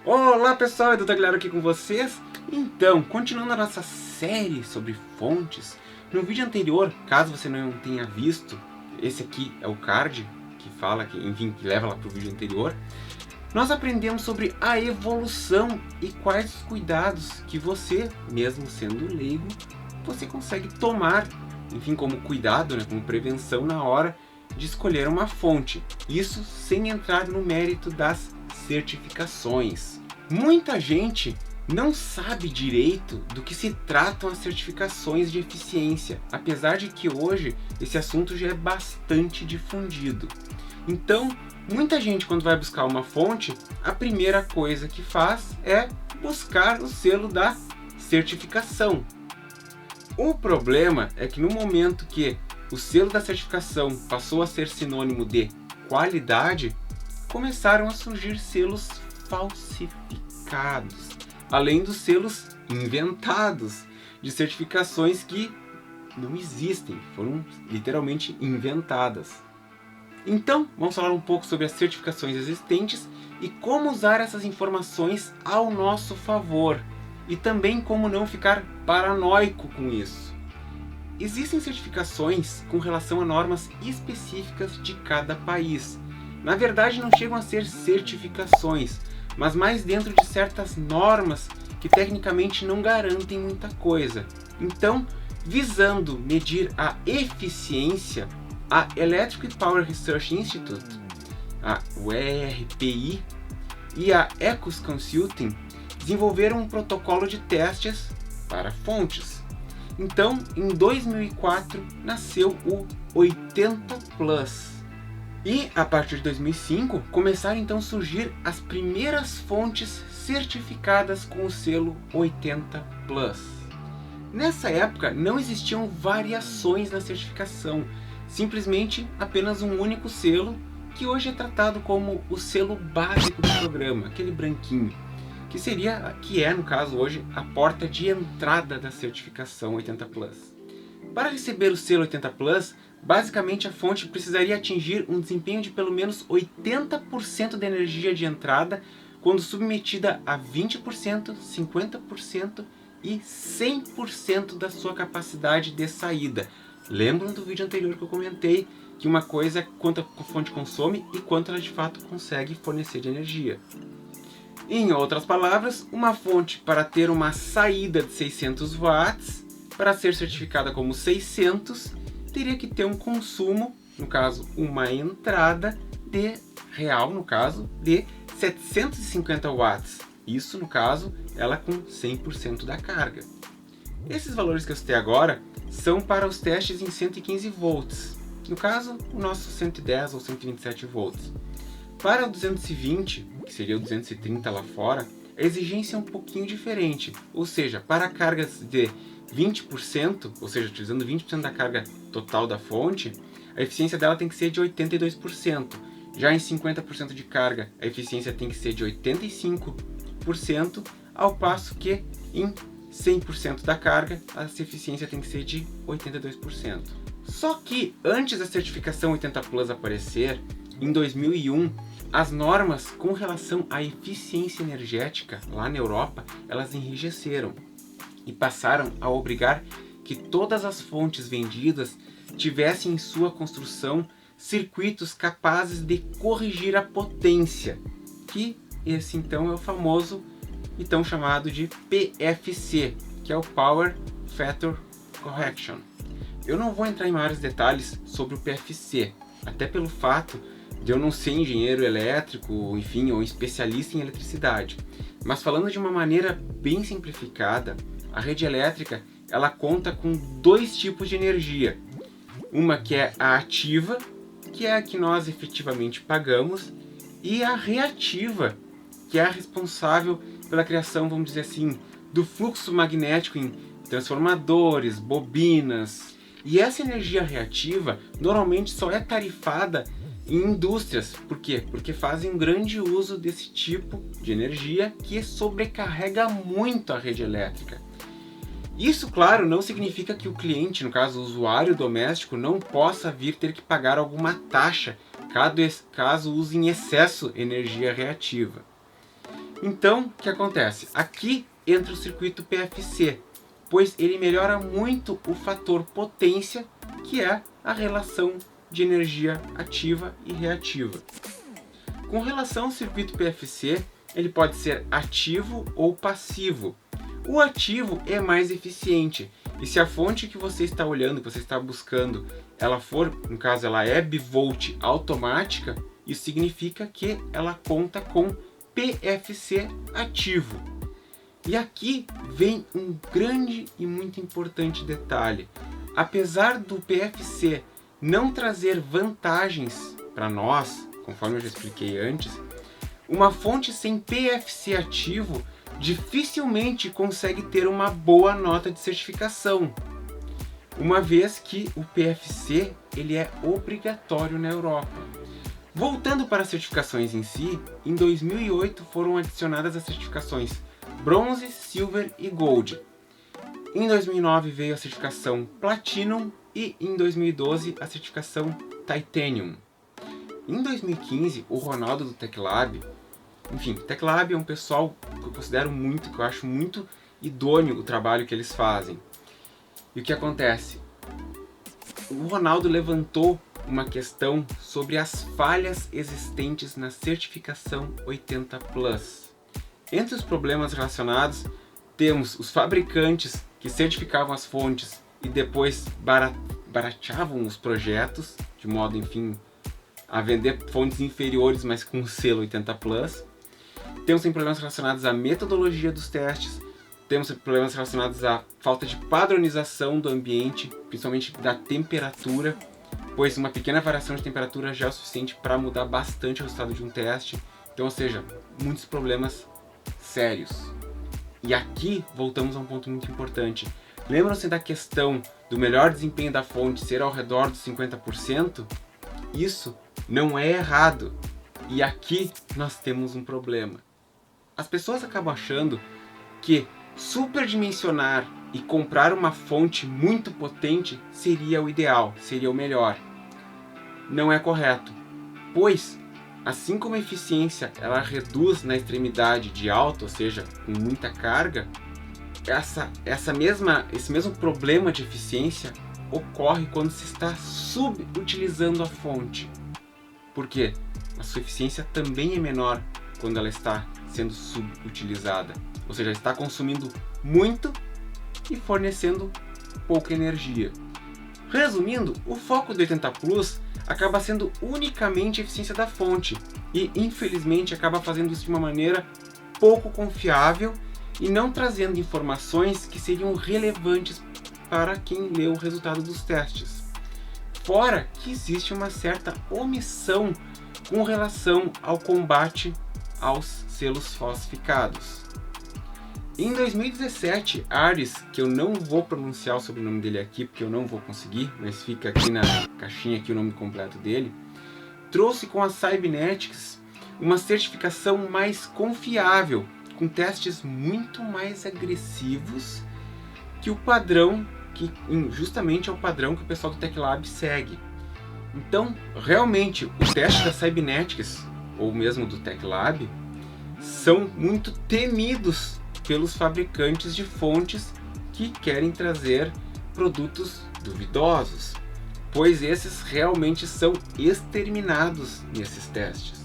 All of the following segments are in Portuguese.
Olá pessoal, Edu Tagliaro aqui com vocês. Então, continuando a nossa série sobre fontes, no vídeo anterior, caso você não tenha visto, esse aqui é o card que fala, que leva lá para o vídeo anterior, nós aprendemos sobre a evolução e quais os cuidados que você, mesmo sendo leigo, você consegue tomar, como cuidado, como prevenção na hora de escolher uma fonte. Isso sem entrar no mérito das certificações. Muita gente não sabe direito do que se tratam as certificações de eficiência, apesar de que hoje esse assunto já é bastante difundido. Então, muita gente, quando vai buscar uma fonte, a primeira coisa que faz é buscar o selo da certificação. O problema é que no momento que o selo da certificação passou a ser sinônimo de qualidade, começaram a surgir selos falsificados, além dos selos inventados, de certificações que não existem, foram literalmente inventadas. Então, vamos falar um pouco sobre as certificações existentes e como usar essas informações ao nosso favor, e também como não ficar paranoico com isso. Existem certificações com relação a normas específicas de cada país. Na verdade, não chegam a ser certificações, mas mais dentro de certas normas que tecnicamente não garantem muita coisa. Então, visando medir a eficiência, a Electric Power Research Institute, o ERPI, e a Ecos Consulting desenvolveram um protocolo de testes para fontes. Então, em 2004, nasceu o 80 Plus. E, a partir de 2005, começaram então a surgir as primeiras fontes certificadas com o selo 80 Plus. Nessa época, não existiam variações na certificação, simplesmente apenas um único selo, que hoje é tratado como o selo básico do programa, aquele branquinho, que é, no caso hoje, a porta de entrada da certificação 80 Plus. Para receber o selo 80 Plus, basicamente a fonte precisaria atingir um desempenho de pelo menos 80% da energia de entrada, quando submetida a 20%, 50% e 100% da sua capacidade de saída. Lembram do vídeo anterior que eu comentei que uma coisa é quanto a fonte consome e quanto ela de fato consegue fornecer de energia. Em outras palavras, uma fonte, para ter uma saída de 600 watts, para ser certificada como 600, teria que ter um consumo, no caso uma entrada real, no caso, de 750 watts. Isso, no caso, ela com 100% da carga. Esses valores que eu citei agora são para os testes em 115 volts. No caso, o nosso 110 ou 127 volts. Para o 220, que seria o 230 lá fora, a exigência é um pouquinho diferente. Ou seja, para cargas de 20%, ou seja, utilizando 20% da carga total da fonte, a eficiência dela tem que ser de 82%. Já em 50% de carga, a eficiência tem que ser de 85%, ao passo que em 100% da carga, a eficiência tem que ser de 82%. Só que antes da certificação 80 Plus aparecer, em 2001, as normas com relação à eficiência energética lá na Europa, elas enrijeceram e passaram a obrigar que todas as fontes vendidas tivessem em sua construção circuitos capazes de corrigir a potência, que esse então é o famoso então chamado de PFC, que é o Power Factor Correction. Eu não vou entrar em maiores detalhes sobre o PFC, até pelo fato de eu não ser engenheiro elétrico, ou especialista em eletricidade. Mas falando de uma maneira bem simplificada, a rede elétrica ela conta com dois tipos de energia. Uma que é a ativa, que é a que nós efetivamente pagamos, e a reativa, que é a responsável pela criação, vamos dizer assim, do fluxo magnético em transformadores, bobinas. E essa energia reativa normalmente só é tarifada em indústrias. Por quê? Porque fazem um grande uso desse tipo de energia que sobrecarrega muito a rede elétrica. Isso, claro, não significa que o cliente, no caso o usuário doméstico, não possa vir ter que pagar alguma taxa caso use em excesso energia reativa. Então, o que acontece? Aqui entra o circuito PFC, pois ele melhora muito o fator potência, que é a relação de energia ativa e reativa. Com relação ao circuito PFC, ele pode ser ativo ou passivo. O ativo é mais eficiente, e se a fonte que você está olhando, que você está buscando, ela for, no caso ela é bivolt automática, isso significa que ela conta com PFC ativo. E aqui vem um grande e muito importante detalhe. Apesar do PFC não trazer vantagens para nós, conforme eu já expliquei antes, uma fonte sem PFC ativo dificilmente consegue ter uma boa nota de certificação, uma vez que o PFC ele é obrigatório na Europa. Voltando para as certificações em si, em 2008 foram adicionadas as certificações Bronze, Silver e Gold. Em 2009 veio a certificação Platinum e em 2012 a certificação Titanium. Em 2015, o Ronaldo do TechLab, enfim, TechLab é um pessoal que eu considero muito, que eu acho muito idôneo o trabalho que eles fazem. E o que acontece? O Ronaldo levantou uma questão sobre as falhas existentes na certificação 80 Plus. Entre os problemas relacionados, temos os fabricantes que certificavam as fontes e depois barateavam os projetos, de modo, enfim, a vender fontes inferiores, mas com o selo 80 Plus. Temos problemas relacionados à metodologia dos testes, temos problemas relacionados à falta de padronização do ambiente, principalmente da temperatura, pois uma pequena variação de temperatura já é o suficiente para mudar bastante o resultado de um teste. Então, ou seja, muitos problemas sérios. E aqui voltamos a um ponto muito importante. Lembram-se da questão do melhor desempenho da fonte ser ao redor dos 50%? Isso não é errado. E aqui nós temos um problema. As pessoas acabam achando que superdimensionar e comprar uma fonte muito potente seria o ideal, seria o melhor. Não é correto, pois assim como a eficiência ela reduz na extremidade de alta, ou seja, com muita carga, esse mesmo problema de eficiência ocorre quando se está subutilizando a fonte. Por quê? A sua eficiência também é menor quando ela está sendo subutilizada, ou seja, está consumindo muito e fornecendo pouca energia. Resumindo, o foco do 80 Plus acaba sendo unicamente a eficiência da fonte e, infelizmente, acaba fazendo isso de uma maneira pouco confiável e não trazendo informações que seriam relevantes para quem lê o resultado dos testes. Fora que existe uma certa omissão com relação ao combate aos selos falsificados. Em 2017, Ares, que eu não vou pronunciar o sobrenome dele aqui porque eu não vou conseguir, mas fica aqui na caixinha aqui o nome completo dele, trouxe com a Cybernetics uma certificação mais confiável, com testes muito mais agressivos que o padrão, que justamente é o padrão que o pessoal do TechLab segue. Então, realmente, o teste da Cybernetics, ou mesmo do TechLab, são muito temidos pelos fabricantes de fontes que querem trazer produtos duvidosos, pois esses realmente são exterminados nesses testes.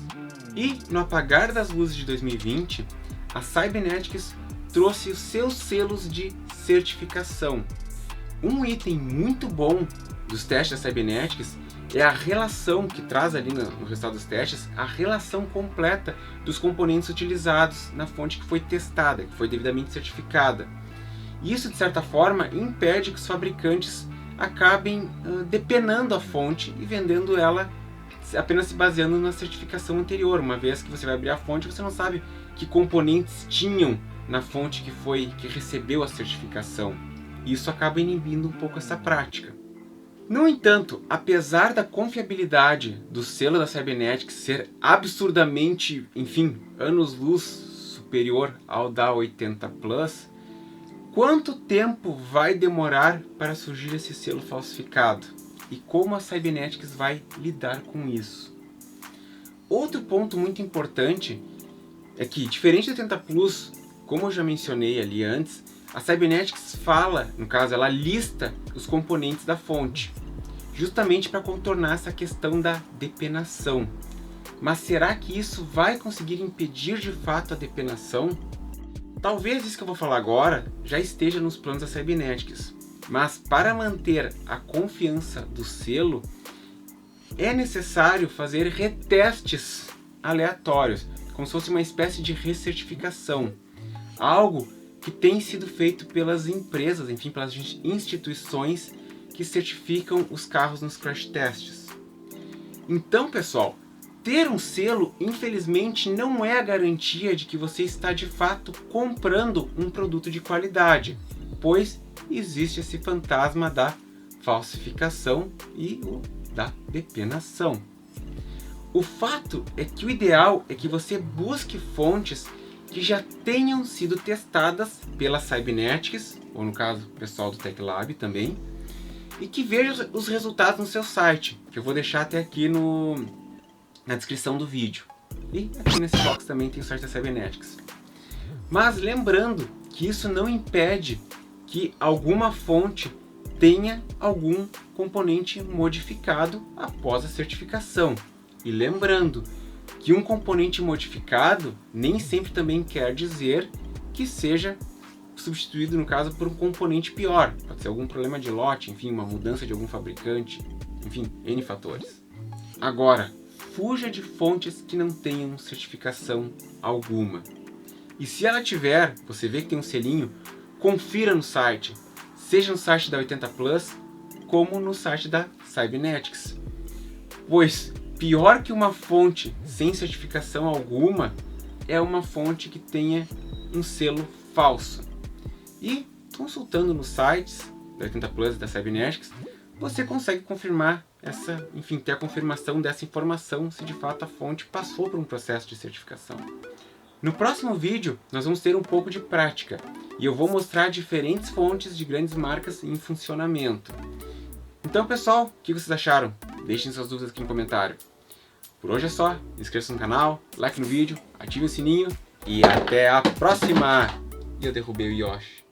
E no apagar das luzes de 2020, a Cybernetics trouxe os seus selos de certificação. Um item muito bom dos testes da Cybernetics é a relação que traz ali no resultado dos testes, a relação completa dos componentes utilizados na fonte que foi testada, que foi devidamente certificada. Isso, de certa forma, impede que os fabricantes acabem depenando a fonte e vendendo ela apenas se baseando na certificação anterior, uma vez que você vai abrir a fonte e você não sabe que componentes tinham na fonte que recebeu a certificação. Isso acaba inibindo um pouco essa prática. No entanto, apesar da confiabilidade do selo da Cybernetics ser absurdamente, enfim, anos-luz superior ao da 80 Plus, quanto tempo vai demorar para surgir esse selo falsificado? E como a Cybernetics vai lidar com isso? Outro ponto muito importante é que, diferente da 80 Plus, como eu já mencionei ali antes, a Cybernetics fala, no caso, ela lista os componentes da fonte, justamente para contornar essa questão da depenação. Mas será que isso vai conseguir impedir de fato a depenação? Talvez isso que eu vou falar agora já esteja nos planos da Cybernetics, mas para manter a confiança do selo, é necessário fazer retestes aleatórios, como se fosse uma espécie de recertificação. Algo que tem sido feito pelas empresas, enfim, pelas instituições que certificam os carros nos crash tests. Então, pessoal, ter um selo, infelizmente, não é a garantia de que você está de fato comprando um produto de qualidade, pois existe esse fantasma da falsificação e da depenação. O fato é que o ideal é que você busque fontes que já tenham sido testadas pela Cybernetics, ou no caso o pessoal do TechLab também, e que veja os resultados no seu site, que eu vou deixar até aqui na descrição do vídeo. E aqui nesse box também tem o site da Cybernetics. Mas lembrando que isso não impede que alguma fonte tenha algum componente modificado após a certificação. E lembrando que um componente modificado nem sempre também quer dizer que seja substituído, no caso, por um componente pior. Pode ser algum problema de lote, enfim, uma mudança de algum fabricante, enfim, N fatores. Agora, fuja de fontes que não tenham certificação alguma. E se ela tiver, você vê que tem um selinho, confira no site, seja no site da 80 Plus, como no site da Cybernetics. Pois, pior que uma fonte sem certificação alguma, é uma fonte que tenha um selo falso. E, consultando nos sites da 80 Plus e da Cybernetics, você consegue confirmar ter a confirmação dessa informação se de fato a fonte passou por um processo de certificação. No próximo vídeo, nós vamos ter um pouco de prática e eu vou mostrar diferentes fontes de grandes marcas em funcionamento. Então, pessoal, o que vocês acharam? Deixem suas dúvidas aqui no comentário. Por hoje é só, inscreva-se no canal, like no vídeo, ative o sininho e até a próxima! E eu derrubei o Yoshi.